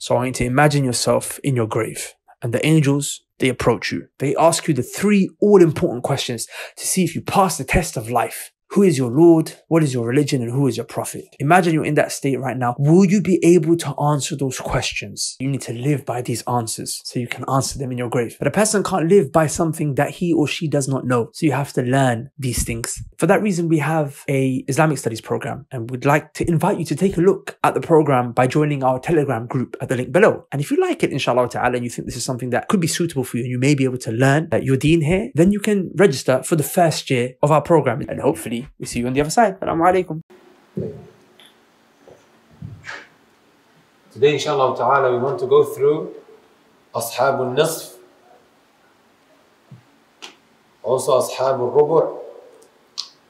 So I want you to imagine yourself in your grave, and the angels, they approach you. They ask you the three all-important questions to see if you pass the test of life. Who is your Lord? What is your religion? And who is your prophet? Imagine you're in that state right now. Will you be able to answer those questions? You need to live by these answers so you can answer them in your grave. But a person can't live by something that he or she does not know. So you have to learn these things. For that reason, we have a Islamic studies program, and we'd like to invite you to take a look at the program by joining our Telegram group at the link below. And if you like it, inshallah ta'ala, and you think this is something that could be suitable for you, and you may be able to learn your deen here, then you can register for the first year of our program. And hopefully, we see you on the other side. Assalamu alaikum. Today, inshallah ta'ala, we want to go through Ashabul Nasf, also Ashabul Rubu'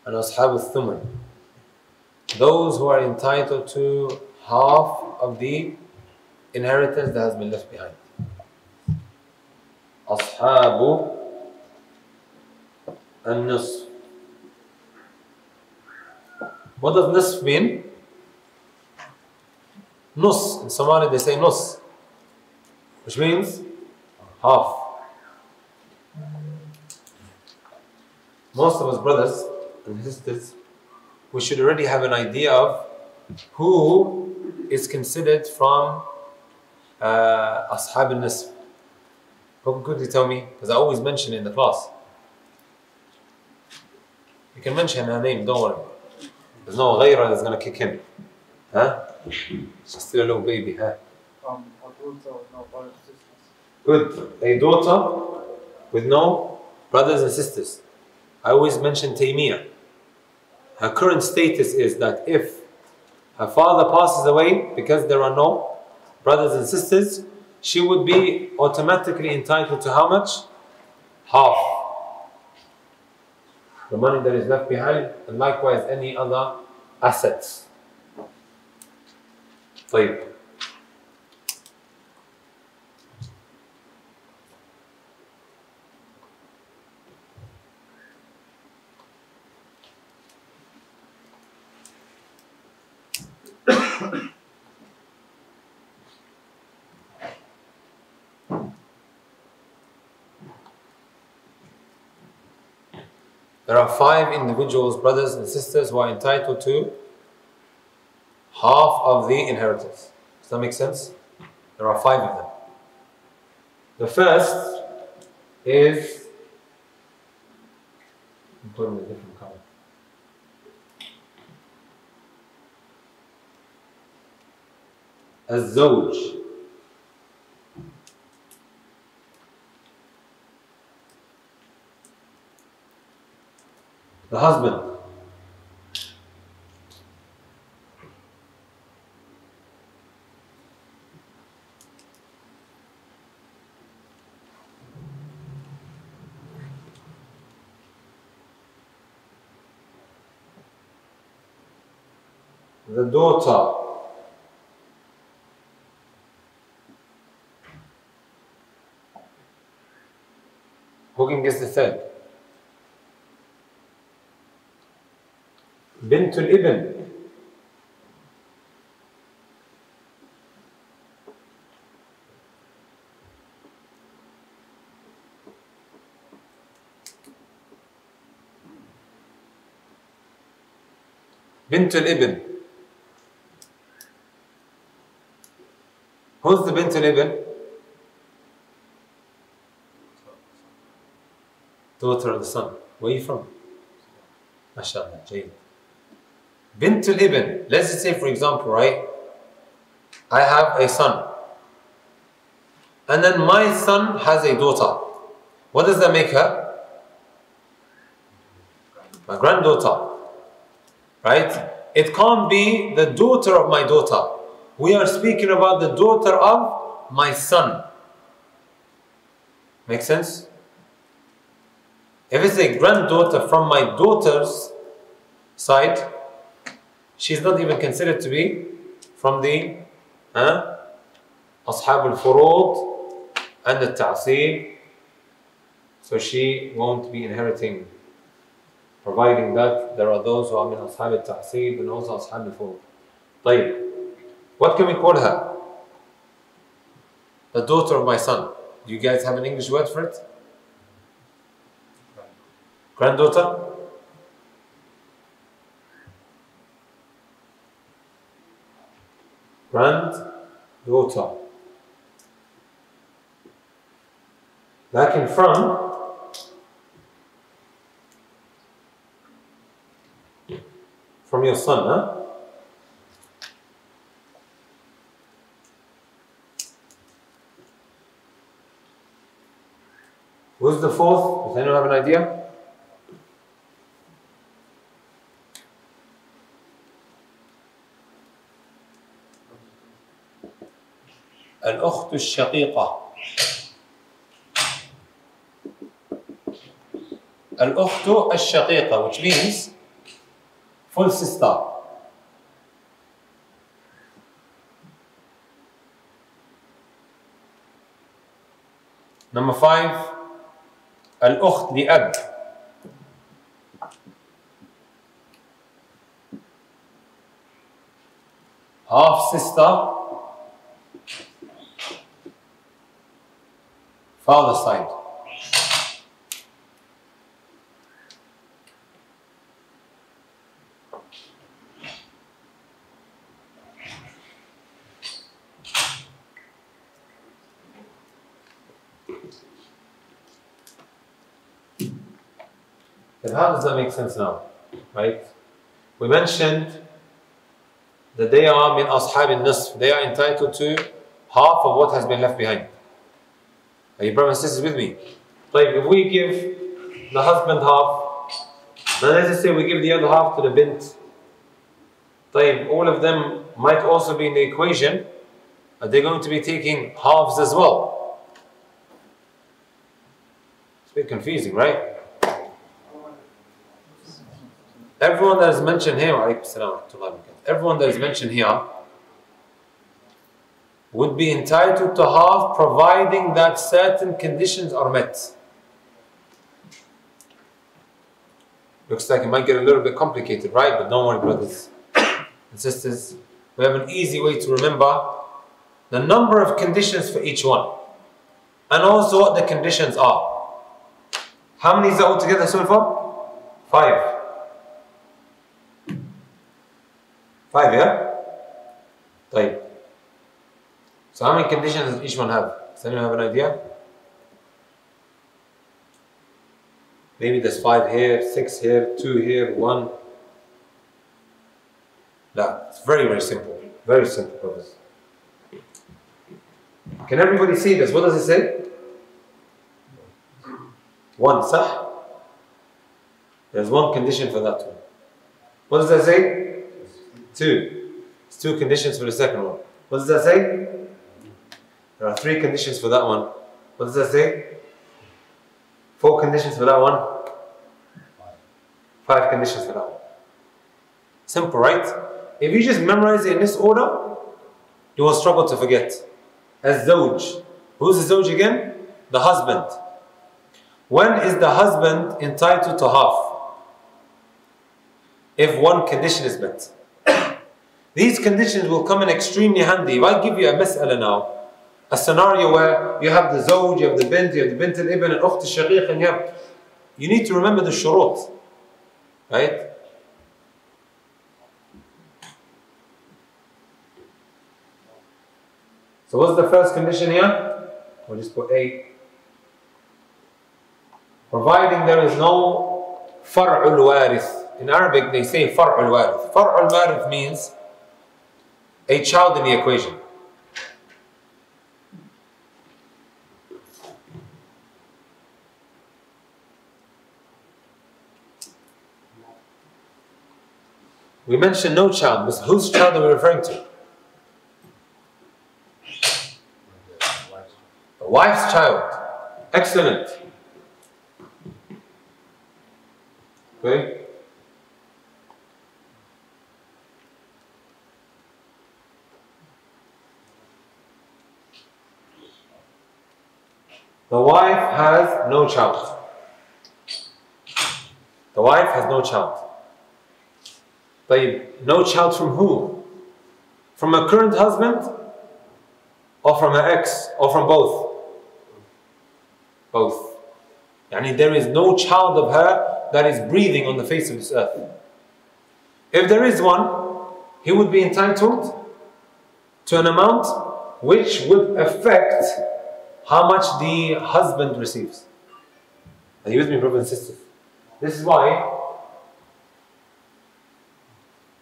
and Ashabul Thuman. Those who are entitled to half of the inheritance that has been left behind. Ashabu An-Nasf. What does Nasf mean? Nus. In Somali they say Nus, which means half. Most of us brothers and sisters, we should already have an idea of who is considered from Ashab al-Nasf. Who can quickly tell me? Because I always mention it in the class. You can mention her name, don't worry. There's no ghayra that's going to kick in. Huh? She's still a little baby, huh? A daughter with no brothers and sisters. Good. A daughter with no brothers and sisters. I always mention Taymiyyah. Her current status is that if her father passes away because there are no brothers and sisters, she would be automatically entitled to how much? Half. The money that is left behind, and likewise any other assets. طيب. There are 5 individuals, brothers and sisters, who are entitled to half of the inheritance. Does that make sense? There are 5 of them. The first is, I'm putting a different color. Az-Zawj. The husband. The daughter. Who can guess the third? بنت الابن. بنت الابن. Who's the بنت الابن? Daughter of the son. Where are you from? MashaAllah, Jayed. Bint al-Ibn. Let's just say, for example, right? I have a son. And then my son has a daughter. What does that make her? My granddaughter. Right? It can't be the daughter of my daughter. We are speaking about the daughter of my son. Make sense? If it's a granddaughter from my daughter's side, she's not even considered to be from the Ashab al-Furud and the Ta'asib. So she won't be inheriting, providing that there are those who are min Ashab al-Ta'asib and also Ashab al-Furud. طيب. What can we call her? the daughter of my son. Do you guys have an English word for it? Granddaughter? Granddaughter. Lacking from your son, huh? Who's the fourth? Does anyone have an idea? الأخت الشقيقة. الأخت الشقيقة, which means full sister. Number 5, الأخت لأب. Half sister, father side. Then how does that make sense now? Right? We mentioned that they are min ashab al-nisf. They are entitled to half of what has been left behind. Are you brothers and sisters with me? Like if we give the husband half, then let's just say we give the other half to the bint. Like all of them might also be in the equation. Are they going to be taking halves as well? It's a bit confusing, right? Everyone that is mentioned here, everyone that is mentioned here would be entitled to half providing that certain conditions are met. Looks like it might get a little bit complicated, right? But don't worry, brothers and sisters. We have an easy way to remember the number of conditions for each one. And also what the conditions are. How many is that altogether so far? 5. 5, yeah? Right. So how many conditions does each one have? Does anyone have an idea? Maybe there's 5 here, 6 here, 2 here, 1. No, it's very, very simple. Very simple, brothers. Can everybody see this? What does it say? 1, sah? There's 1 condition for that one. What does that say? 2. It's 2 conditions for the second one. What does that say? There are 3 conditions for that one. What does that say? 4 conditions for that one. 5 conditions for that one. Simple, right? If you just memorize it in this order, you will struggle to forget. Az-zawj. Who's the zawj again? The husband. When is the husband entitled to half? If 1 condition is met. These conditions will come in extremely handy. If I give you a mas'ala now, a scenario where you have the zawj, you have the bint al-ibn, and ukht al-shaqiq, and you need to remember the shurut. Right? So what's the first condition here? We'll just put A. Providing there is no far'ul warith. In Arabic they say far'ul warith. Far'ul warith means a child in the equation. We mentioned no child, but whose child are we referring to? The wife's child. Excellent. Okay. The wife has no child. The wife has no child. But no child from who? From a current husband? or from her ex, or from both? Both. Yani there is no child of her that is breathing on the face of this earth. If there is one, he would be entitled to an amount which would affect how much the husband receives. Are you with me, brothers and sisters? This is why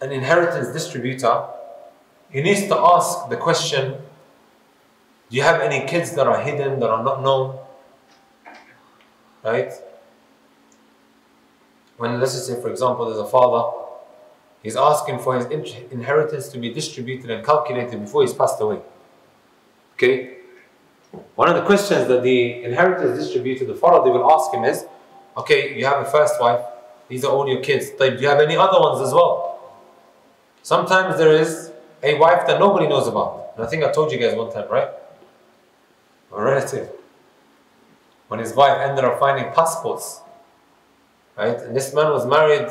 an inheritance distributor, he needs to ask the question, do you have any kids that are hidden, that are not known? Right? When, let's just say, for example, there's a father, he's asking for his inheritance to be distributed and calculated before he's passed away. Okay? One of the questions that the inheritance distributor, the father, they will ask him is, okay, you have a first wife, these are all your kids. Do you have any other ones as well? Sometimes there is a wife that nobody knows about. And I think I told you guys one time, right? A relative. When his wife ended up finding passports. Right? And this man was married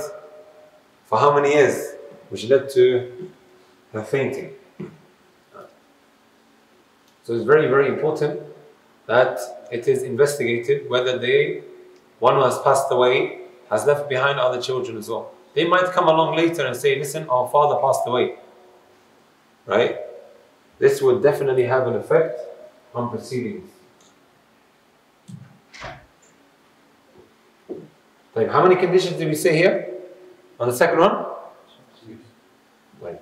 for how many years? Which led to her fainting. So it's very, very important that it is investigated whether one who has passed away has left behind other children as well. They might come along later and say, listen, our father passed away. Right? This would definitely have an effect on proceedings. Like, how many conditions did we say here? On the second one? Right.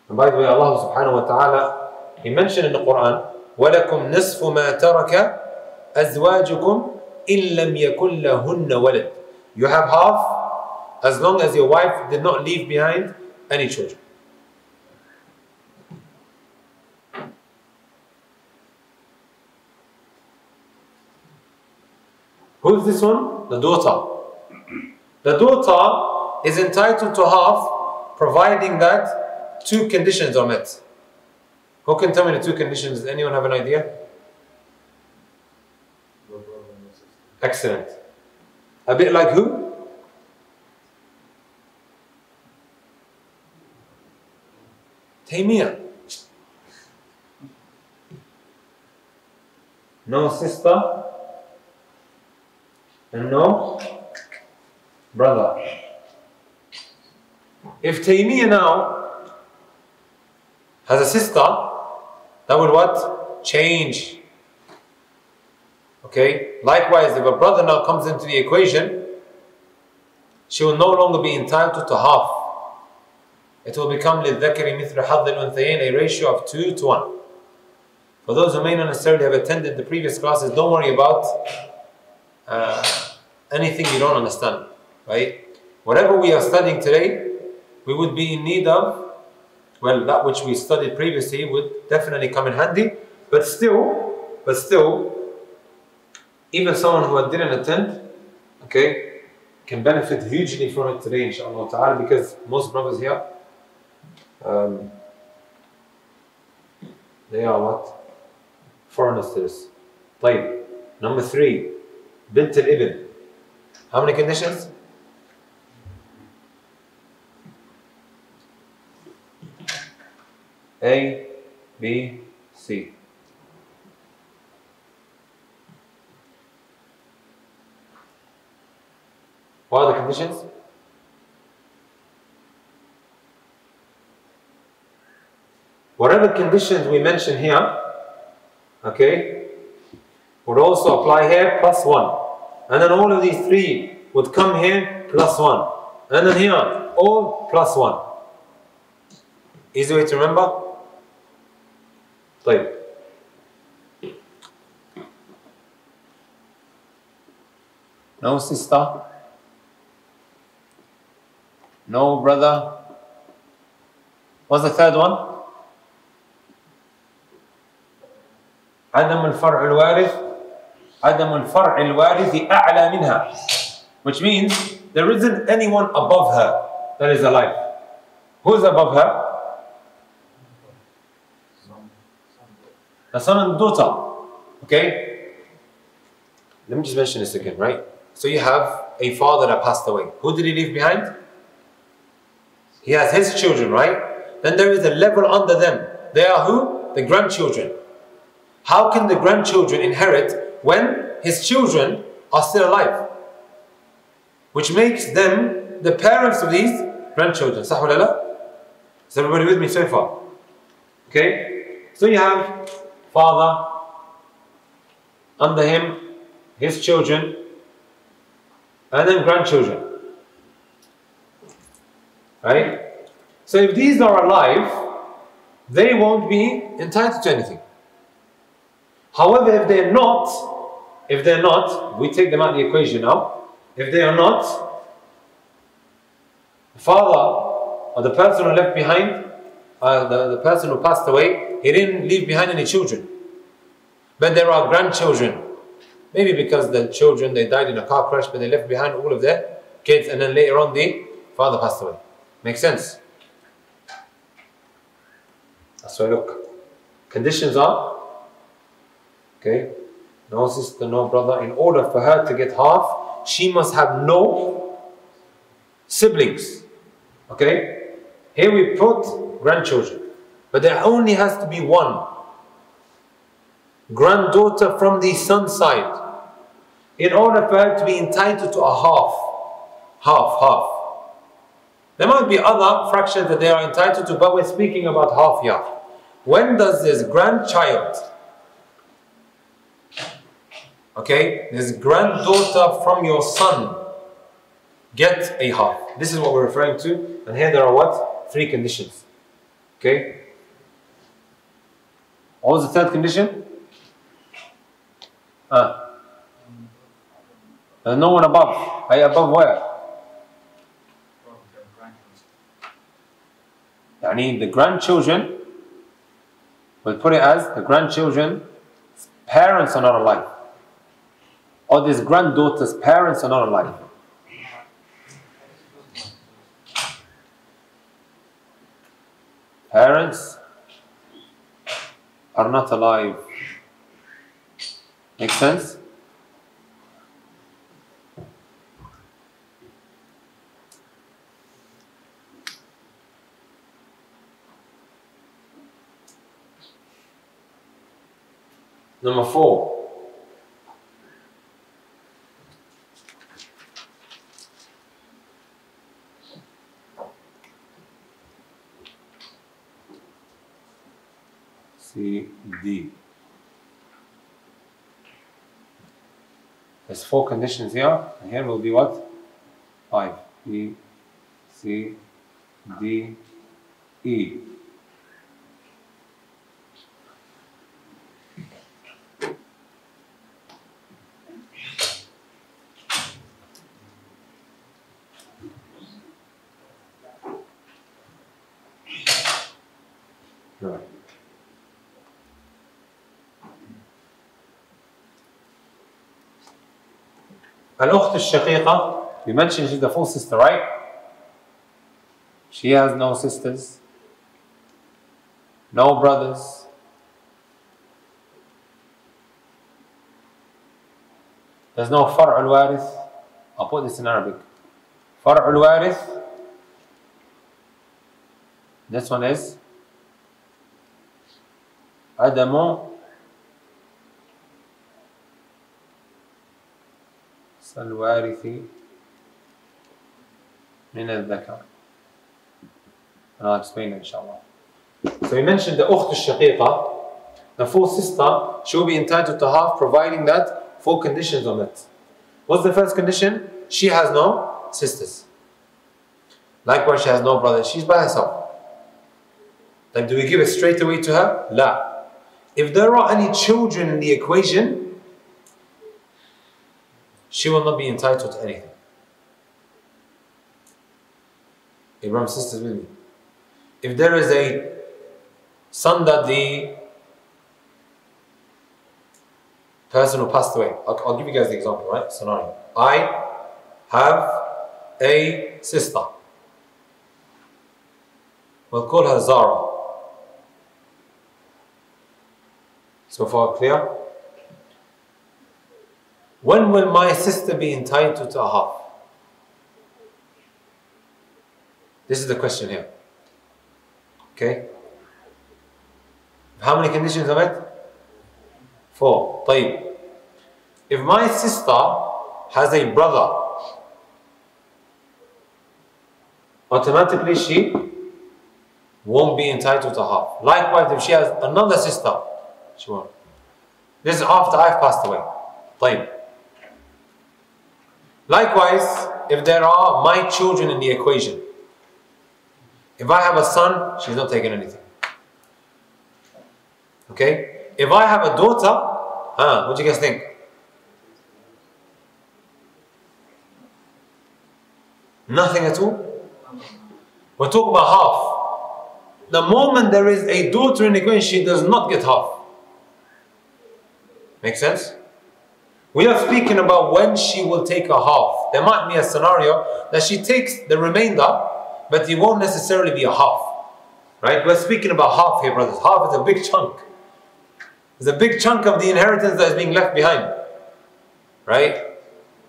And by the way, Allah subhanahu wa ta'ala, He mentioned in the Quran, وَلَكُمْ نِصْفُ مَا تَرَكَ أَزْوَاجُكُمْ إِن لَمْ يَكُنْ لَهُنَّ وَلَدٌ. You have half as long as your wife did not leave behind any children. Who is this one? The daughter. The daughter is entitled to half, providing that two conditions are met. Who can tell me the two conditions? Does anyone have an idea? Excellent. A bit like who? Taymiyyah. No sister and no brother. If Taymiyyah now has a sister, that would what? Change. Okay? Likewise, if a brother now comes into the equation, she will no longer be entitled to half. It will become لِلذَّكَرِ مِثْلُ حَظِّ الْأُنْثَيَيْنِ, a ratio of 2 to 1. For those who may not necessarily have attended the previous classes, don't worry about anything you don't understand. Right? Whatever we are studying today, we would be in need of, well, that which we studied previously would definitely come in handy, but still, even someone who didn't attend, okay, can benefit hugely from it today, inshallah ta'ala, because most brothers here, they are what? Foreigners to this. طيب. Number 3, bint al-ibn. How many conditions? A, B, C. What are the conditions? Whatever conditions we mention here, okay, would also apply here plus 1. And then all of these 3 would come here plus 1. And then here, all plus 1. Easy way to remember? طيب. No sister. No brother. What's the third one? عدم الفرع الوارث. عدم الفرع الوارث أعلى منها. Which means there isn't anyone above her that is alive. Who's above her? The son and daughter. Okay? Let me just mention this again, right? So you have a father that passed away. Who did he leave behind? He has his children, right? Then there is a level under them. They are who? the grandchildren. How can the grandchildren inherit when his children are still alive? Which makes them the parents of these grandchildren. Sah wala la? Is everybody with me so far? Okay? So you have father, under him, his children, and then grandchildren. Right? So if these are alive, they won't be entitled to anything. However, if they're not, we take them out of the equation now. If they are not, the father or the person who left behind, the person who passed away, he didn't leave behind any children. But there are grandchildren. Maybe because the children, they died in a car crash, but they left behind all of their kids, and then later on the father passed away. Makes sense? That's why look. Conditions are, okay, no sister, no brother. In order for her to get half, she must have no siblings. Okay? Here we put grandchildren. But there only has to be one. Granddaughter from the son's side. In order for her to be entitled to a half. Half. There might be other fractions that they are entitled to, but we're speaking about half here. When does this grandchild, okay, this granddaughter from your son get a half? This is what we're referring to. And here there are what? 3 conditions. Okay? What was the third condition? There's no one above. Above where? The grandchildren, we'll put it as the grandchildren's parents are not alive. Or this granddaughter's parents are not alive. Parents are not alive. Make sense? Number 4. C, D. There's 4 conditions here, and here will be what? 5. B, C, D, E. Right. Al-Ukht al-Shaqiqa, we mentioned she's the full sister, right? She has no sisters, no brothers. There's no Far' al-Warith. I'll put this in Arabic. Far' al-Warith. This one is عدم الوارث من الذكر. And I'll explain it inshallah. So we mentioned the Ukht al-Shaqiqa, the full sister. She will be entitled to half, providing that 4 conditions on it. What's the first condition? She has no sisters. Likewise, she has no brothers. She's by herself. Like, do we give it straight away to her? La. If there are any children in the equation, she will not be entitled to anything. Abraham, sisters with me. If there is a son that the person who passed away, I'll give you guys the example, right? Scenario. I have a sister. We'll call her Zara. So far clear? When will my sister be entitled to a half? This is the question here. Okay? How many conditions are met? 4. طيب. If my sister has a brother, automatically she won't be entitled to half. Likewise, if she has another sister, she won't. This is after I've passed away. طيب. Likewise, if there are my children in the equation, if I have a son, she's not taking anything. Okay? If I have a daughter, what do you guys think? Nothing at all? We're talking about half. The moment there is a daughter in the equation, she does not get half. Make sense? We are speaking about when she will take a half. There might be a scenario that she takes the remainder, but it won't necessarily be a half. Right? We're speaking about half here, brothers. Half is a big chunk. It's a big chunk of the inheritance that is being left behind. Right?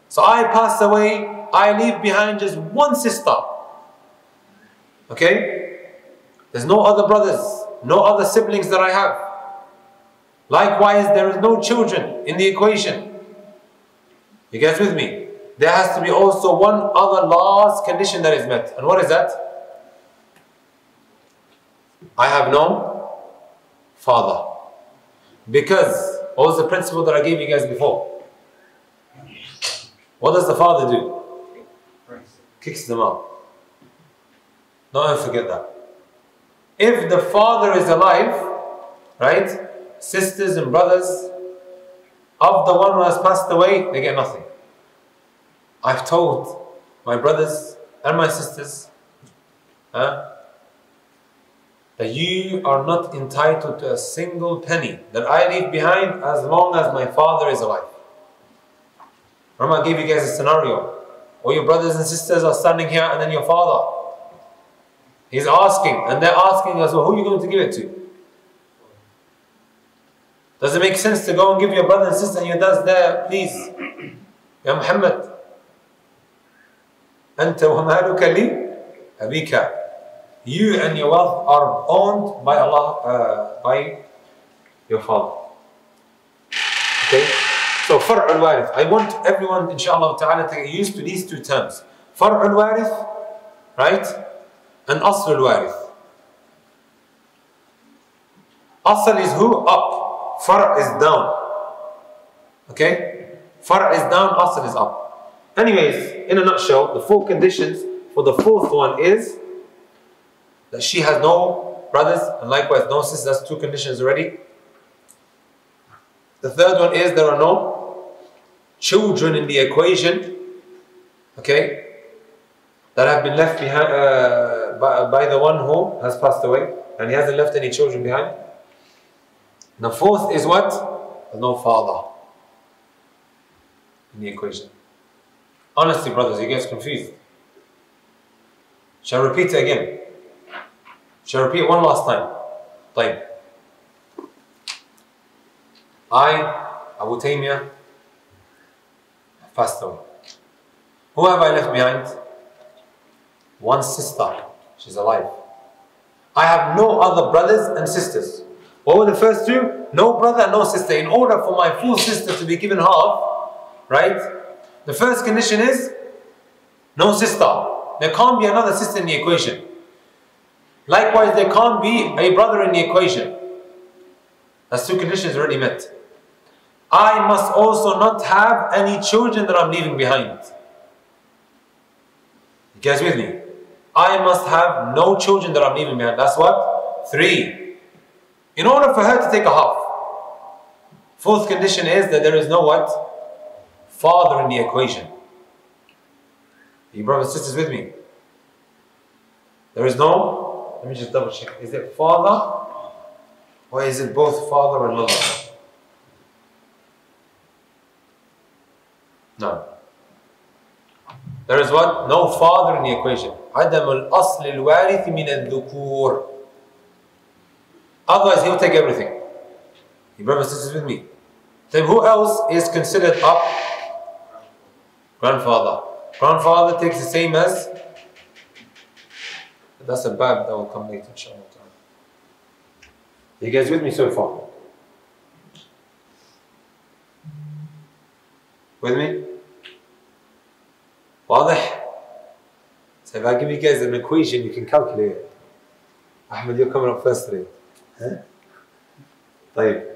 So I pass away, I leave behind just one sister. Okay? There's no other brothers, no other siblings that I have. Likewise, there is no children in the equation. You guys with me? There has to be also one other last condition that is met. And what is that? I have no father. Because, what was the principle that I gave you guys before? What does the father do? Kicks them out. Don't forget that. If the father is alive, right? Sisters and brothers of the one who has passed away, they get nothing. I've told my brothers and my sisters that you are not entitled to a single penny that I leave behind as long as my father is alive. Remember, I gave you guys a scenario. All your brothers and sisters are standing here, and then your father, he's asking, and they're asking us, well, who are you going to give it to? Does it make sense to go and give your brother and sister and your dad's there, please? Ya Muhammad, Anta wa maluka li abika. You and your wealth are owned by Allah, by your father. Okay? So, far' al-warith. I want everyone, inshallah ta'ala, to get used to these two terms. Far' al-warith, right? And asl al-warith. Asl is who? Up. Far' is down. Okay? Far' is down, asl is up. Anyways, in a nutshell, the 4 conditions for the 4th one is that she has no brothers and likewise no sisters. That's 2 conditions already. The 3rd one is there are no children in the equation, okay, that have been left behind by the one who has passed away, and he hasn't left any children behind. The 4th is what? There's no father in the equation. Honestly, brothers, you get confused. Shall I repeat it again? Shall I repeat it one last time? طيب. I, Abu Taymiyyah, passed away. Who have I left behind? One sister. She's alive. I have no other brothers and sisters. What were the first 2? No brother, no sister. In order for my full sister to be given half, right? The first condition is no sister. There can't be another sister in the equation. Likewise, there can't be a brother in the equation. That's 2 conditions already met. I must also not have any children that I'm leaving behind. You guys with me? I must have no children that I'm leaving behind. That's what? 3. In order for her to take a half. 4th condition is that there is no what? Father in the equation. Are you brothers and sisters with me? There is no, let me just double check. Is it father or is it both father and mother? No. There is what? No father in the equation. عدم الأصل الوارث من الذكور. Otherwise, he'll take everything. You brothers and sisters with me? Then who else is considered up? Grandfather. Grandfather takes the same as. That's a bab that will come later, inshallah. You guys with me so far? With me? واضح? So if I give you guys an equation, you can calculate it. Ahmed, you're coming up first today. Huh? طيب.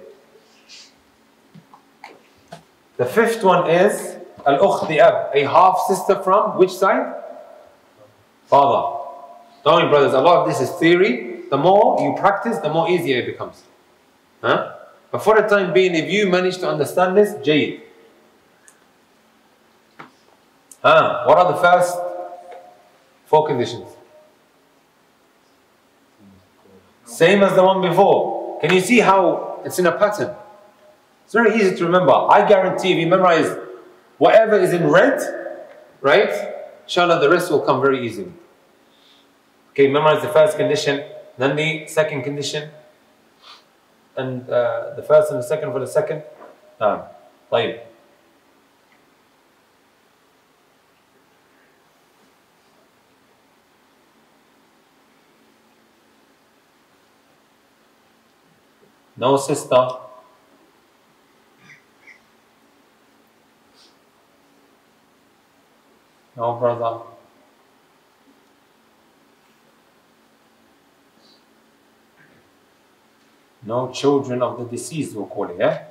The fifth one is al-ukht ab, a half sister from which side? Father. Don't worry, brothers, a lot of this is theory. The more you practice, the more easier it becomes. Huh? But for the time being, if you manage to understand this, Jayyid. What are the first 4 conditions? Same as the one before. Can you see how it's in a pattern? It's very easy to remember. I guarantee if you memorize whatever is in red, right? Inshallah, the rest will come very easily. Okay, memorize the first condition, then the second condition, and the first and the second for the second. طيب. No sister. No brother. No children of the deceased, we'll call it, yeah?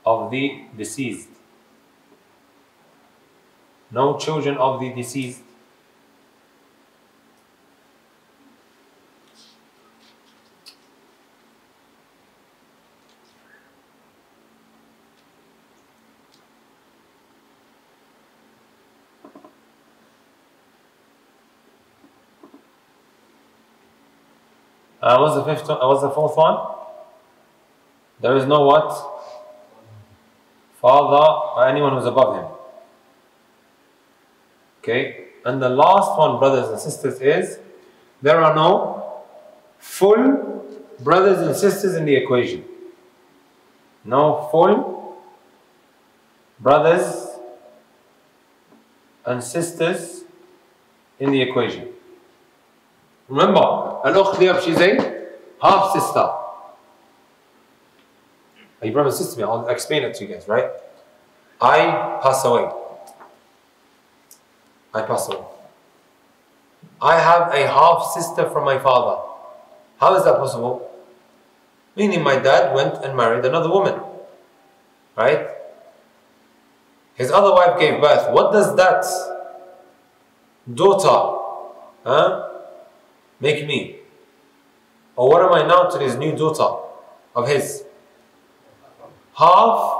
Of the deceased. No children of the deceased. What's the fifth one? What's the fourth one? There is no what? Father or anyone who's above him. Okay? And the last one, brothers and sisters, is there are no full brothers and sisters in the equation. No full brothers and sisters in the equation. Remember, al-ukht li ab, she's a half sister. Are you brother and sister? I'll explain it to you guys, right? I pass away. I pass away. I have a half sister from my father. How is that possible? Meaning my dad went and married another woman. Right? His other wife gave birth. What does that daughter make me? Or what am I now to this new daughter of his? Half.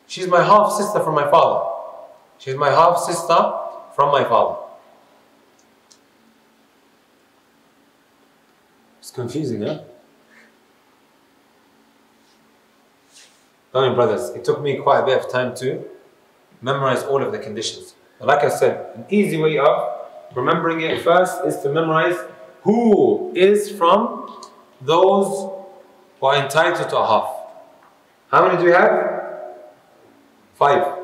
She's my half sister from my father. She's my half sister from my father. It's confusing, huh? I mean, brothers, it took me quite a bit of time to memorize all of the conditions. But like I said, an easy way of remembering it first is to memorize who is from those who are entitled to a half. How many do we have? 5.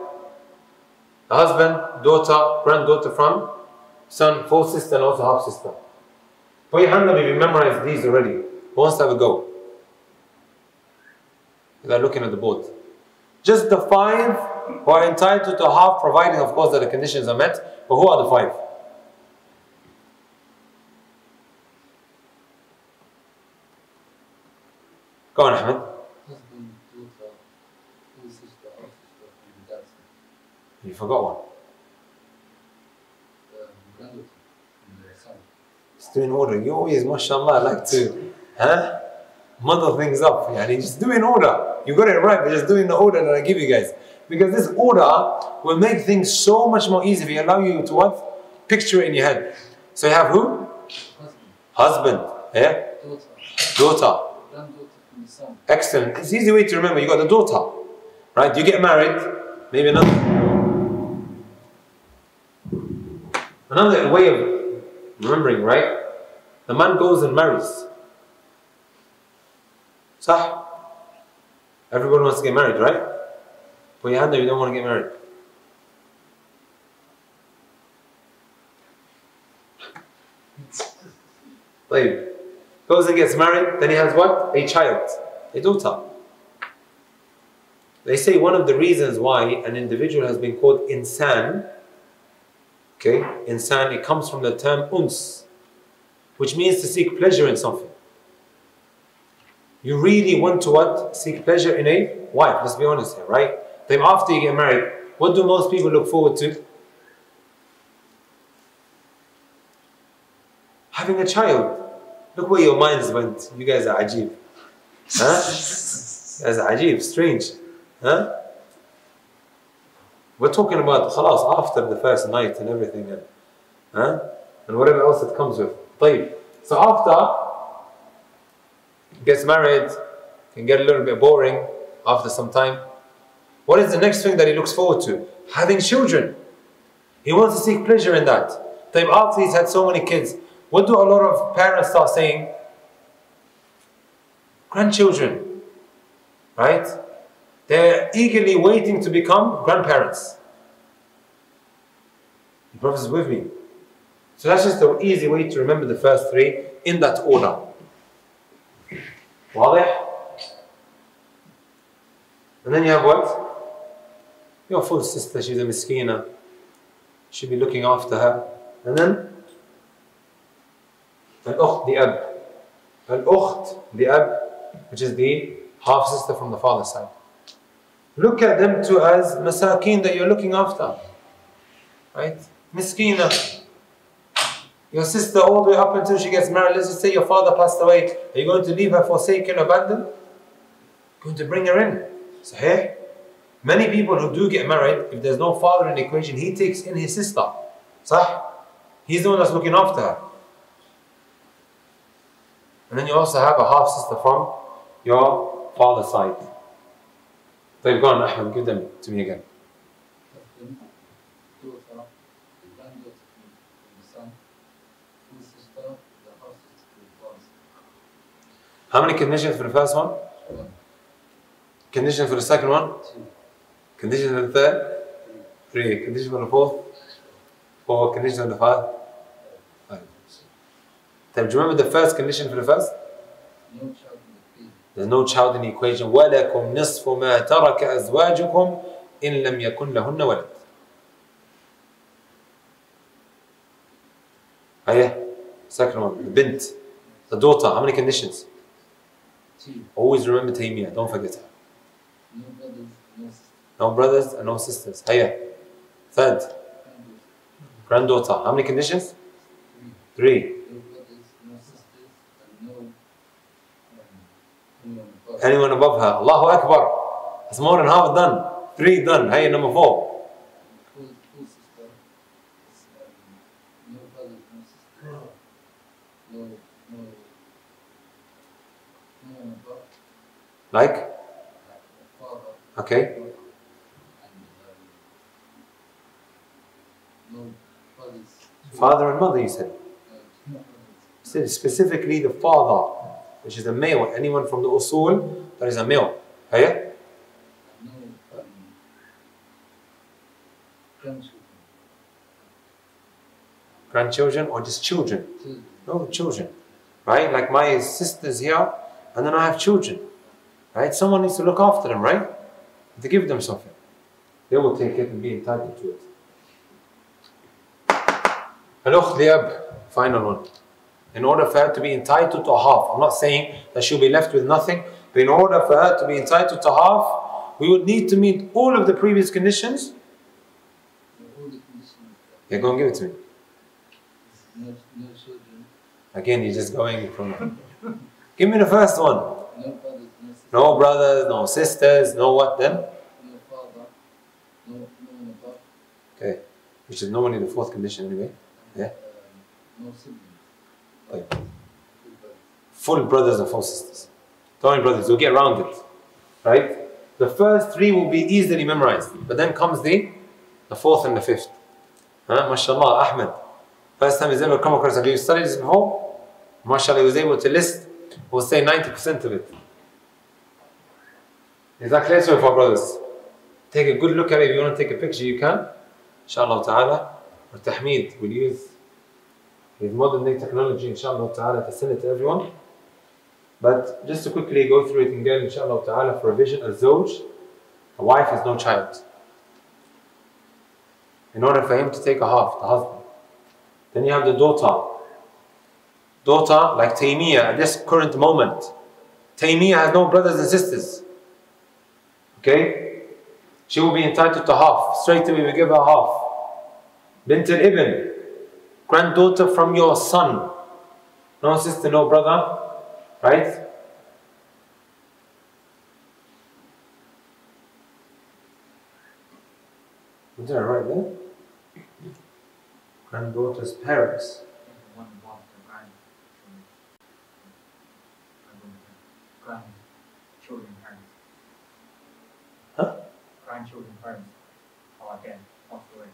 A husband, daughter, granddaughter from son, full sister, and also half sister. Put your hand up if you memorize these already. Who wants to have a go? Without looking at the board. Just the 5 who are entitled to a half, providing of course that the conditions are met. But who are the 5? Go on, Ahmed. Husband, daughter, full sister, half sister, and dad's You forgot one. granddaughter and their son. Just do in order. You always, mashallah, like to muddle things up. Yani just do in order. You got it right, but just do in the order that I give you guys. Because this order will make things so much more easy. It allow you to what? Picture it in your head. So you have who? Husband, Husband. Yeah? daughter, Daughter. granddaughter from the son. Excellent. It's an easy way to remember. You got the daughter. Right? You get married. Maybe another way of remembering, right? The man goes and marries. Sah? Everybody wants to get married, right? Put your hand there, you don't want to get married. طيب. goes and gets married, then he has what? A child, a daughter. They say one of the reasons why an individual has been called insan, okay, insan, it comes from the term uns, which means to seek pleasure in something. You really want to what? Seek pleasure in a wife, let's be honest here, right? Then after you get married, what do most people look forward to? Having a child. Look where your minds went. You guys are ajib. Huh? You guys are ajib, strange. Huh? We're talking about khalas after the first night and everything, and whatever else it comes with. طيب. So after gets married, can get a little bit boring after some time. What is the next thing that he looks forward to? Having children. He wants to seek pleasure in that. طيب, after he's had so many kids, what do a lot of parents start saying? Grandchildren, right? They're eagerly waiting to become grandparents. The Prophet is with me. So that's just an easy way to remember the first three in that order. واضح? And then you have what? Your full sister, she's a miskina. Should be looking after her. And then Al-Ukht, the Ab. Al-Ukht, the Ab, which is the half sister from the father's side. Look at them too as masakeen that you're looking after. Right? Miskina. Your sister all the way up until she gets married, let's just say your father passed away. Are you going to leave her forsaken, abandoned? Going to bring her in. Sahih? Many people who do get married, if there's no father in the equation, he takes in his sister. Sah? He's the one that's looking after her. And then you also have a half sister from your father's side. So you've gone, Ahmed, give them to me again. How many conditions for the first one? Conditions for the second one? Conditions for the third? 3. Conditions for the fourth? 4. Conditions for the 5? 5. Do you remember the first condition for the first? No child in the equation. There's no child in the equation. وَلَكُمْ نِصْفُ مَا تَرَكَ أَزْوَاجُكُمْ إِن لَمْ يَكُنْ لَهُنَّ وَلَدٌ. Second one, the bint, the daughter. How many conditions? 2. Always remember Taymiyyah, don't forget her. No brothers, no sisters. No brothers and no sisters. Third, granddaughter. How many conditions? 3. No brothers, no sisters, and no Anyone above her. Allahu Akbar. That's more than half done. 3 done. Number 4. full sister. No brothers, no sisters. No one above. Like? Father. Okay. And no brothers. Father and mother, you said. No brothers. You said specifically the father, which is a male. Anyone from the usul, that is a male. No grandchildren. Grandchildren or just children? Children. No, children. Right? Like my sisters here, and then I have children. Right? Someone needs to look after them, right? To give them something. They will take it and be entitled to it. Al-Ukht Liab, final one. In order for her to be entitled to half, I'm not saying that she'll be left with nothing, but in order for her to be entitled to half, we would need to meet all of the previous conditions. All the conditions. Yeah, go and give it to me. No children. Again, you're just going from... Give me the first one. No brothers, no sisters. No brothers, no sisters, no what then? No father. No one above. Okay. Which is normally the fourth condition anyway. Yeah. No siblings. Like, Full brothers. full brothers and full sisters. Don't worry, brothers, we'll get around it. Right? The first 3 will be easily memorized. But then comes the 4th and the 5th. MashaAllah, Ahmed. First time he's ever come across. Have you studied this before? MashaAllah, he was able to list, we'll say 90% of it. Is that clear so far, brothers? Take a good look at it. If you want to take a picture, you can. Inshallah ta'ala. Or Tahmeed will use with modern day technology, inshallah ta'ala, to send it to everyone. But just to quickly go through it again, inshallah ta'ala, for a vision, a zawj, a wife is no child. In order for him to take a half, the husband. Then you have the daughter. Daughter, like Taymiyyah, at this current moment. Taymiyyah has no brothers and sisters. Okay? She will be entitled to half. Straight away we give her half. Bint al-Ibn, granddaughter from your son. No sister, no brother. Right? Is that right there? Granddaughter's parents. Grandchildren parents. Huh? Grandchildren parents. Oh, again, passed away.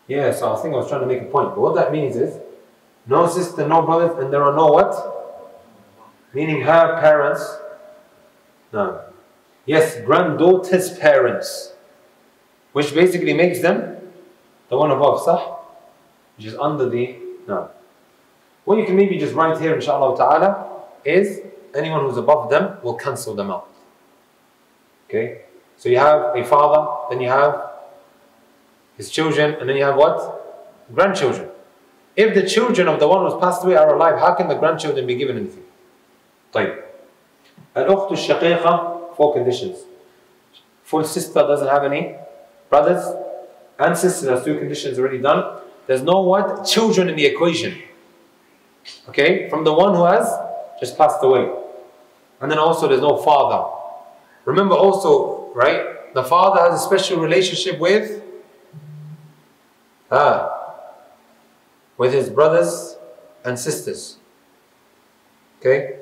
Yeah, so I think I was trying to make a point. But what that means is, no sister, no brothers, and there are no what? Meaning her parents. No. Yes, granddaughter's parents. Which basically makes them the one above, sah? Which is under the, no. What you can maybe just write here, inshallah ta'ala, is anyone who's above them will cancel them out. Okay? So you have a father, then you have his children, and then you have what? Grandchildren. If the children of the one who's passed away are alive, how can the grandchildren be given anything? طيب. Al-Ukhtu Shaqiqa, 4 conditions. Full sister doesn't have any brothers and sisters, that's 2 conditions already done. There's no what? Children in the equation. Okay? From the one who has just passed away. And then also there's no father. Remember also, right? The father has a special relationship with his brothers and sisters. Okay?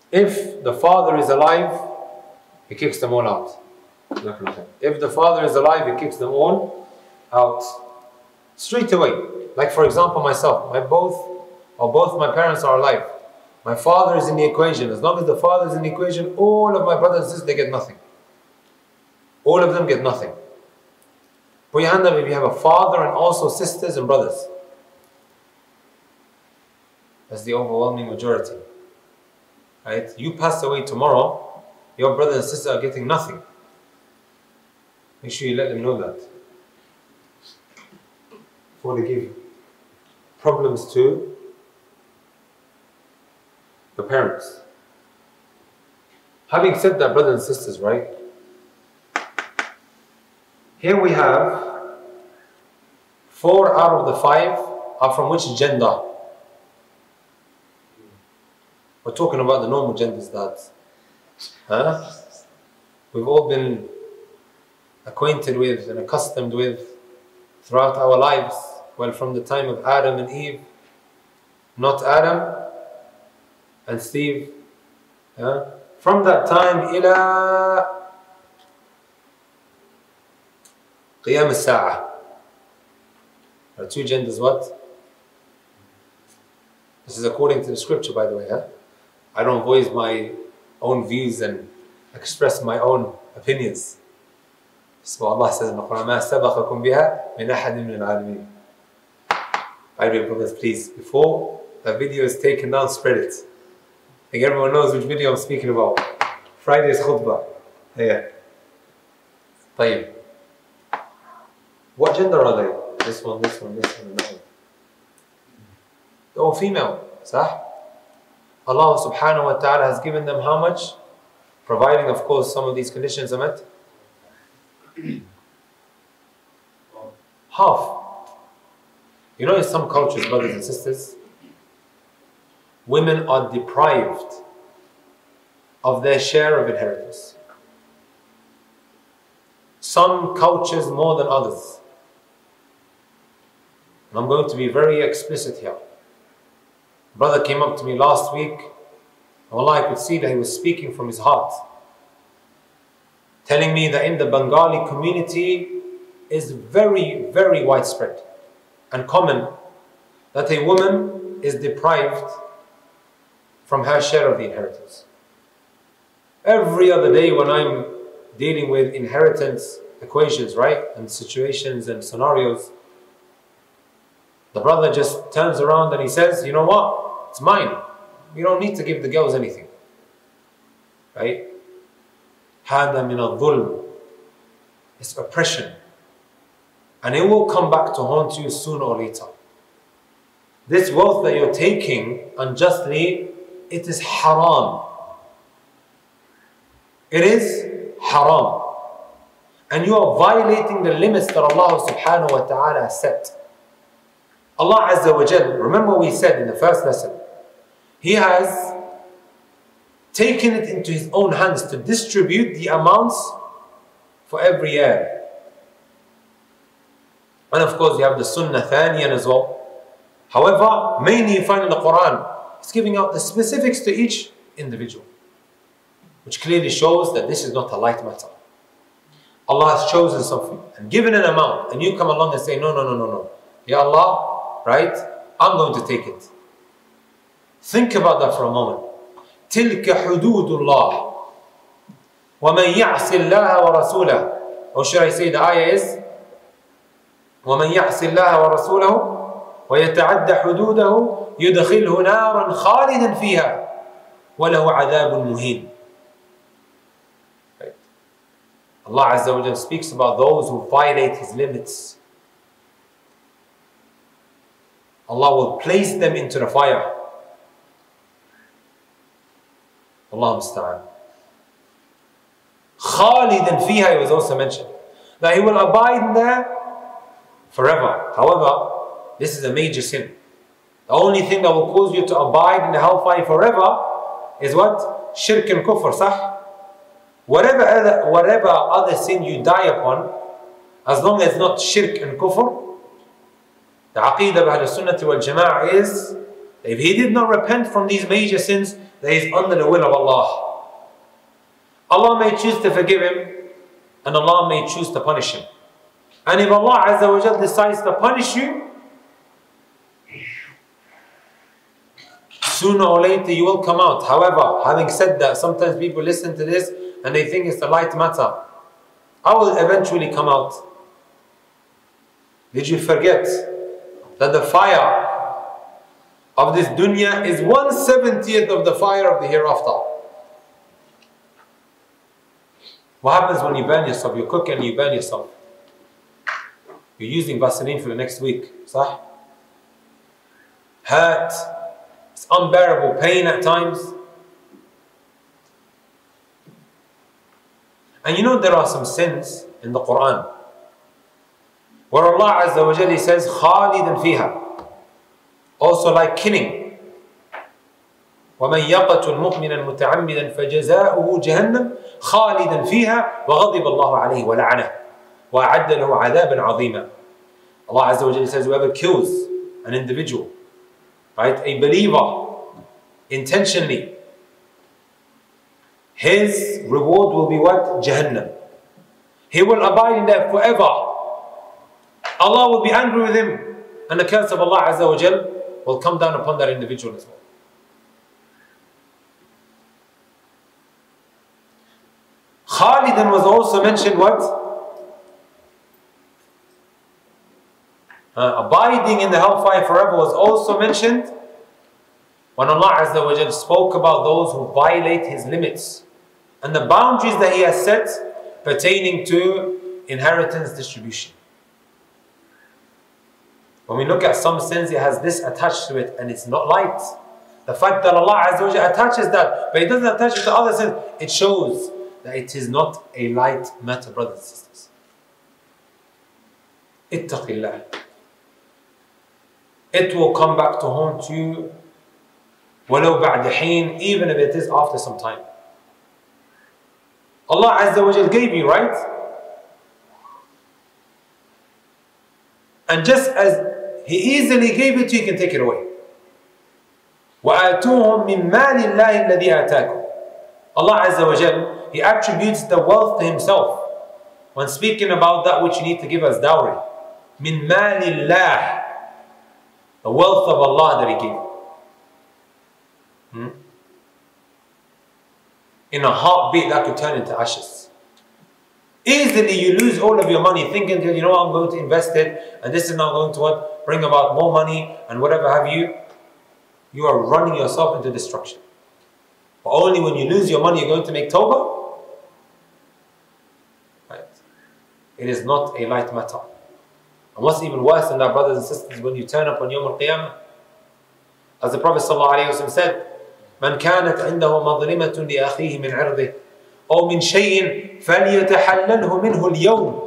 If the father is alive, he kicks them all out. If the father is alive, he kicks them all out. Straight away. Like for example myself, both my parents are alive. My father is in the equation. As long as the father is in the equation, all of my brothers and sisters, they get nothing. All of them get nothing. Put your hand up if you have a father and also sisters and brothers. That's the overwhelming majority. Right? You pass away tomorrow, your brother and sister are getting nothing. Make sure you let them know that. Before they give problems to the parents. Having said that, brothers and sisters, right? Here we have 4 out of the 5 are from which gender? We're talking about the normal genders that we've all been acquainted with and accustomed with throughout our lives. Well, from the time of Adam and Eve, not Adam and Steve. From that time ila Qiyam al-Sa'ah. There are 2 genders, what? This is according to the scripture, by the way. I don't voice my own views and express my own opinions. So Allah says in the Quran, مَا سَبَقَكُمْ بِهَا مِنْ أَحَدٍ مِنَ الْعَالَمِينَ. My dear brothers, please, before the video is taken down, spread it. I think everyone knows which video I'm speaking about. Friday's khutbah. Yeah. طيب. What gender are they? This one, this one, this one, and that one. They're all female. صح? Allah subhanahu wa ta'ala has given them how much? Providing, of course, some of these conditions are met. Half. You know, in some cultures, brothers and sisters, women are deprived of their share of inheritance. Some cultures more than others. And I'm going to be very explicit here. A brother came up to me last week. Allah, I could see that he was speaking from his heart, telling me that in the Bengali community is very, very widespread and common that a woman is deprived from her share of the inheritance. Every other day when I'm dealing with inheritance equations, right, and situations and scenarios, The brother just turns around and he says, you know what? It's mine. You don't need to give the girls anything. Right? هذا من الظلم. It's oppression. And it will come back to haunt you sooner or later. This wealth that you're taking unjustly, it is haram. It is haram. And you are violating the limits that Allah subhanahu wa ta'ala has set. Allah Azza wa Jal, remember we said in the first lesson, He has taken it into His own hands to distribute the amounts for every year. And of course you have the Sunnah Thaniyan as well. However, mainly you find in the Quran, it's giving out the specifics to each individual, which clearly shows that this is not a light matter. Allah has chosen something and given an amount, and you come along and say, no. Ya Allah, right? I'm going to take it. Think about that for a moment. تِلْكَ حُدُودُ اللَّهِ وَمَنْ يَعْصِ اللَّهَ وَرَسُولَهُ. Or should I say the ayah is, وَمَنْ يَعْصِ اللَّهَ وَرَسُولَهُ وَيَتَعَدَّ حُدُودَهُ يُدْخِلْهُ نَارًا خَالِدًا فِيهَا وَلَهُ عَذَابٌ مُهِينٌ. Right. Allah Azza wa Jalla speaks about those who violate His limits. Allah will place them into the fire. Allah musta'an. خَالِدًا فِيهَا, it was also mentioned that he will abide there forever. However, this is a major sin. The only thing that will cause you to abide in the hellfire forever is what? Shirk and kufr, sah? Whatever other sin you die upon, as long as not shirk and kufr, the aqeedah of Ahlul Sunnah wal Jama'ah is that if he did not repent from these major sins, that he is under the will of Allah. Allah may choose to forgive him, and Allah may choose to punish him. And if Allah Azza wa Jal decides to punish you, sooner or later you will come out. However, having said that, sometimes people listen to this and they think it's a light matter. I will eventually come out. Did you forget that the fire of this dunya is 1/70th of the fire of the hereafter? What happens when you burn yourself? You cook and you burn yourself. You're using Vaseline for the next week. Sah? Hurt. It's unbearable pain at times. And you know there are some sins in the Quran where Allah Azza wa Jalla says خَالِدًا فِيهَا. Also like killing. وَمَنْ يَقَتُلْ مُؤْمِنًا مُتَعَمِّدًا فَجَزَاؤُهُ جَهَنَّمْ خَالِدًا فِيهَا وَغَضِبَ اللَّهُ عَلَيْهِ وَلَعَنَهُ وَأَعَدَّ لَهُ عَذَابًا عَظِيمًا. Allah Azza wa Jalla says whoever kills an individual, right, a believer, intentionally, his reward will be what? Jahannam. He will abide in there forever. Allah will be angry with him, and the curse of Allah Azza wa Jal will come down upon that individual as well. Khalidan was also mentioned what? Abiding in the hellfire forever was also mentioned when Allah Azza wa Jal spoke about those who violate His limits and the boundaries that He has set pertaining to inheritance distribution. When we look at some sins, it has this attached to it and it's not light. The fact that Allah Azza wa Jal attaches that, but He doesn't attach it to other sins, it shows that it is not a light matter, brothers and sisters. Ittaqillah. It will come back to haunt you وَلَوْ بَعْدَ حِينٍ, even if it is after some time. Allah Azza wa Jal gave you, right? And just as He easily gave it to you, He can take it away. وَآتُوهُمْ مِنْ مَالِ اللَّهِ الَّذِي آتَاكُمْ. Allah Azza wa Jal, He attributes the wealth to Himself when speaking about that which you need to give as dowry. مِنْ مَالِ اللَّهِ, the wealth of Allah that He gave. In a heartbeat that could turn into ashes. Easily you lose all of your money thinking that, you know, I'm going to invest it and this is now going to what? bring about more money and whatever have you, you are running yourself into destruction. But only when you lose your money you're going to make tawbah. Right? It is not a light matter. And what's even worse than that, brothers and sisters, when you turn up on Yawm al-Qiyamah, as the Prophet ﷺ said, من كانت عنده مظلمة لأخيه من عرضه أو من شيء فليتحلله منه اليوم.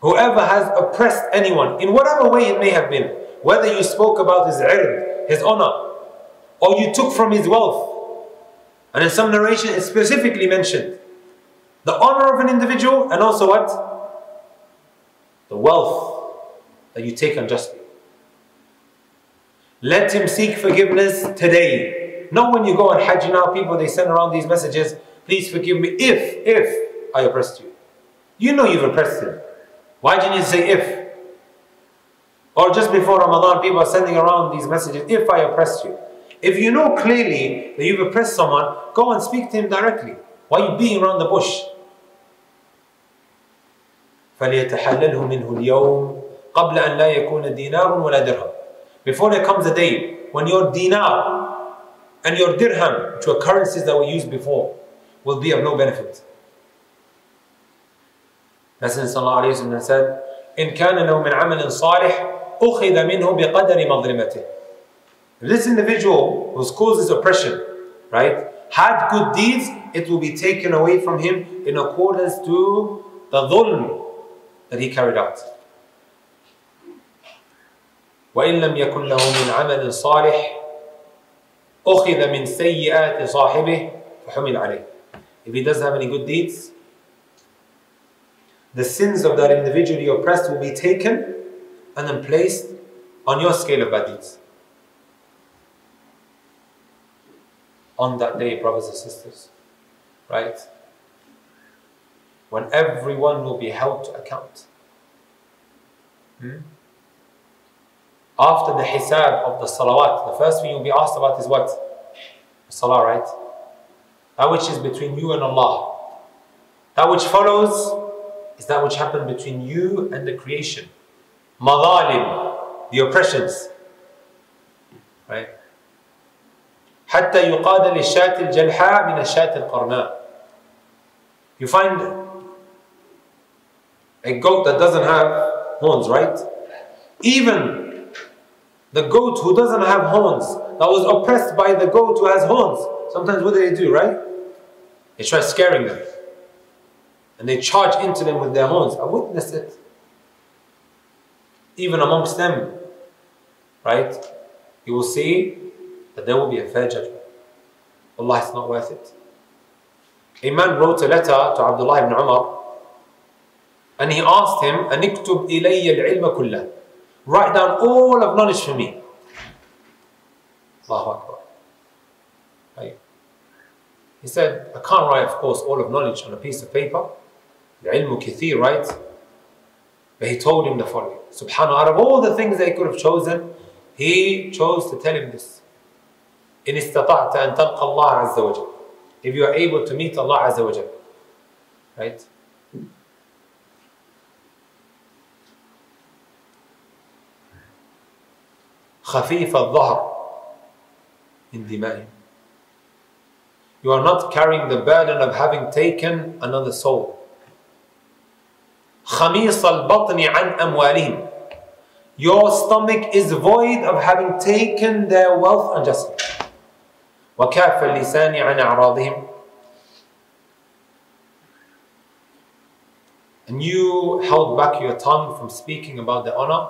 Whoever has oppressed anyone, in whatever way it may have been, whether you spoke about his ird, his honor, or you took from his wealth, and in some narration it specifically mentioned the honor of an individual and also what? The wealth that you take unjustly. Let him seek forgiveness today. Not when you go on Hajj now, people they send around these messages, please forgive me if I oppressed you. You know you've oppressed him. Why do you need to say if? Or just before Ramadan, people are sending around these messages, if I oppressed you. If you know clearly that you've oppressed someone, go and speak to him directly. Why are you beating around the bush? فَلْيَتَحَلَّلْهُ مِنْهُ الْيَوْمِ قَبْلَ أَنْ لَا يَكُونَ دِينَارٌ وَلَا دِرْهَمٌ. Before there comes a day when your dinar and your dirham, which were currencies that were used before, will be of no benefit. Messenger sallallahu alayhi wa sallam said, إِنْ كَانَ لَهُ مِنْ عَمَلٍ صَالِحٍ أُخِذَ مِنْهُ بِقَدَرِ مَظْلِمَتِهِ. If this individual who's caused this oppression, right, had good deeds, it will be taken away from him in accordance to the dhulm that he carried out. وَإِن لَمْ يَكُنْ لَهُ مِنْ عَمَلٍ صَالِحٍ أُخِذَ مِنْ سَيِّئَاتِ صَاحِبِهِ فَحُمِلْ عَلَيْهِ. If he doesn't have any good deeds, the sins of that individual you oppressed will be taken and then placed on your scale of bad deeds. On that day, brothers and sisters, right? When everyone will be held to account. After the hisab of the salawat, the first thing you'll be asked about is what? The salah, right? That which is between you and Allah. That which follows is that which happened between you and the creation. Madhalim, the oppressions. Right? حتى يقاد للشاة الجلحاء من الشاة القرناء. You find a goat that doesn't have horns, right? Even the goat who doesn't have horns, that was oppressed by the goat who has horns. Sometimes what do, right? They try scaring them. And they charge into them with their horns. I witnessed it. Even amongst them, right? You will see that there will be a fair judgment. Allah, it's not worth it. A man wrote a letter to Abdullah ibn Umar and he asked him, أَنِكْتُبْ إِلَيَّ الْعِلْمَ كُلَّهِ. Write down all of knowledge for me. Allahu Akbar. Right? He said, I can't write, of course, all of knowledge on a piece of paper. العلم كثير, right? But he told him the following. Subhanallah, out of all the things they could have chosen, he chose to tell him this. إن استطعت أن تلقى الله عز وجل. If you are able to meet Allah عز وجل. Right? خفيف الظهر من دمائهم. You are not carrying the burden of having taken another soul. خميص البطن عن أموالهم. Your stomach is void of having taken their wealth unjustly. وكاف اللسان عن أعراضهم. And you held back your tongue from speaking about the honor,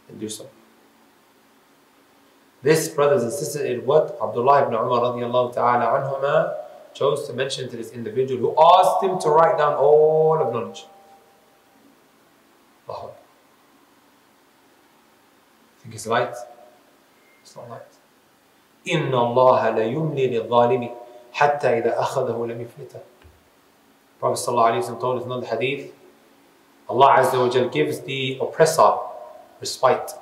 and do so. This, brothers and sisters, is what Abdullah ibn Umar radiallahu ta'ala anhuma chose to mention to this individual who asked him to write down all of knowledge. Think it's light? It's not light. إِنَّ اللَّهَ لَيُمْلِي لِلظَّالِمِ حَتَّى إِذَا أَخَذَهُ لَمْ يُفْلِتَهُ. Prophet ﷺ told us in the hadith, Allah Azza wa Jal gives the oppressor respite.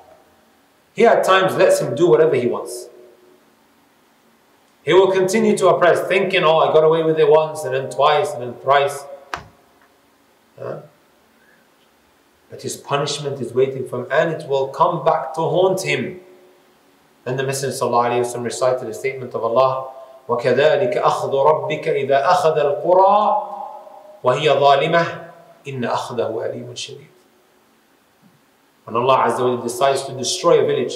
He at times lets him do whatever he wants. He will continue to oppress, thinking, oh, I got away with it once, and then twice, and then thrice. But his punishment is waiting for him, and it will come back to haunt him. And the Messenger ﷺ recited the statement of Allah, وَكَذَلِكَ أَخْذُ رَبِّكَ إِذَا أَخَذَ الْقُرَى وَهِيَ ظَالِمَةٌ إِنَّ أَخْذَهُ أَلِيمٌ شَدِيدٌ. When Allah Azza wa Jalla decides to destroy a village,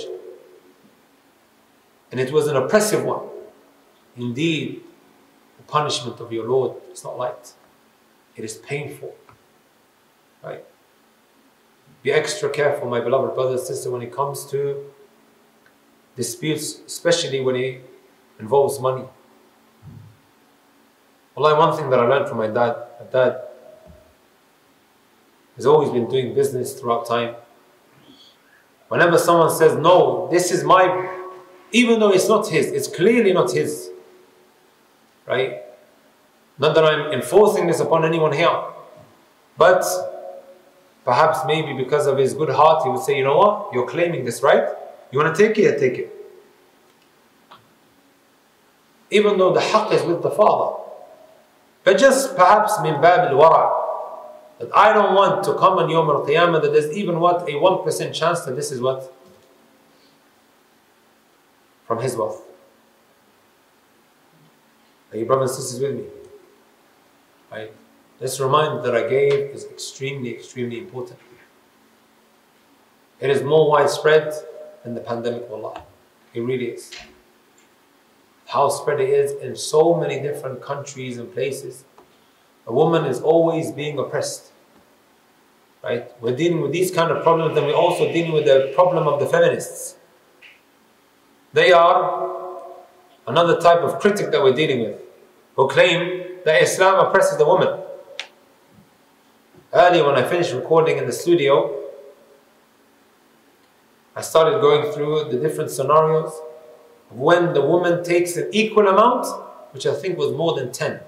and it was an oppressive one, indeed, the punishment of your Lord is not light. It is painful. Right? Be extra careful, my beloved brother and sister, when it comes to disputes, especially when it involves money. Wallahi, one thing that I learned from my dad has always been doing business throughout time. Whenever someone says, no, this is my, even though it's not his, it's clearly not his, right? Not that I'm enforcing this upon anyone here, but perhaps maybe because of his good heart, he would say, you know what, you're claiming this, right? You want to take it? Take it. Even though the haqq is with the father. But just perhaps min bab al-wara', that I don't want to come on Yawm al-Qiyamah that there's even what, a 1% chance that this is what? From his wealth. Are you brothers and sisters with me? Right? This reminder that I gave is extremely, extremely important. It is more widespread than the pandemic, wallah. It really is. How spread it is in so many different countries and places. A woman is always being oppressed. Right? We're dealing with these kind of problems, and we're also dealing with the problem of the feminists. They are another type of critic that we're dealing with, who claim that Islam oppresses the woman. Earlier, when I finished recording in the studio, I started going through the different scenarios of when the woman takes an equal amount, which I think was more than 10.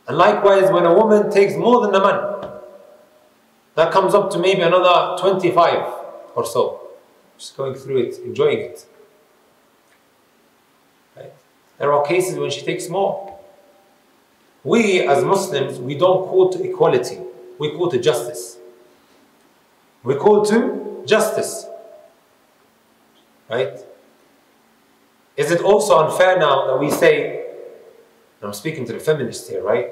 And likewise, when a woman takes more than the man, that comes up to maybe another 25 or so. Just going through it, enjoying it. Right? There are cases when she takes more. We as Muslims, we don't call to equality. We call to justice. We call to justice. Right? Is it also unfair now that we say, and I'm speaking to the feminists here, right?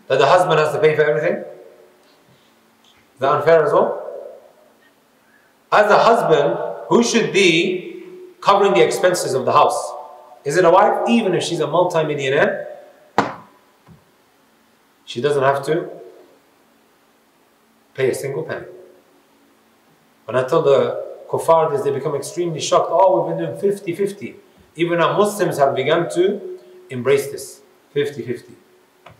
That the husband has to pay for everything? Is that unfair as well? As a husband, who should be covering the expenses of the house? Is it a wife? Even if she's a multi-millionaire, she doesn't have to pay a single penny. When I tell the kuffar this, they become extremely shocked. Oh, we've been doing 50-50. Even our Muslims have begun to embrace this 50-50. Are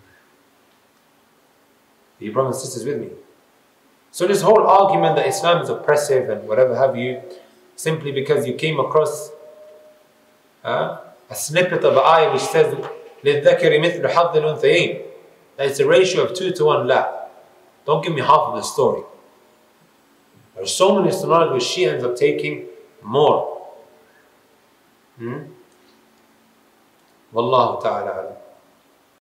you brothers and sisters with me? So this whole argument that Islam is oppressive and whatever have you, simply because you came across a snippet of an ayah which says لِلذَّكَرِ مِثْلُ حَظِّ الْأُنْثَيَيْنِ, that it's a ratio of 2 to 1. La. Don't give me half of the story. There are so many scenarios where she ends up taking more. Wallahu ta'ala alam.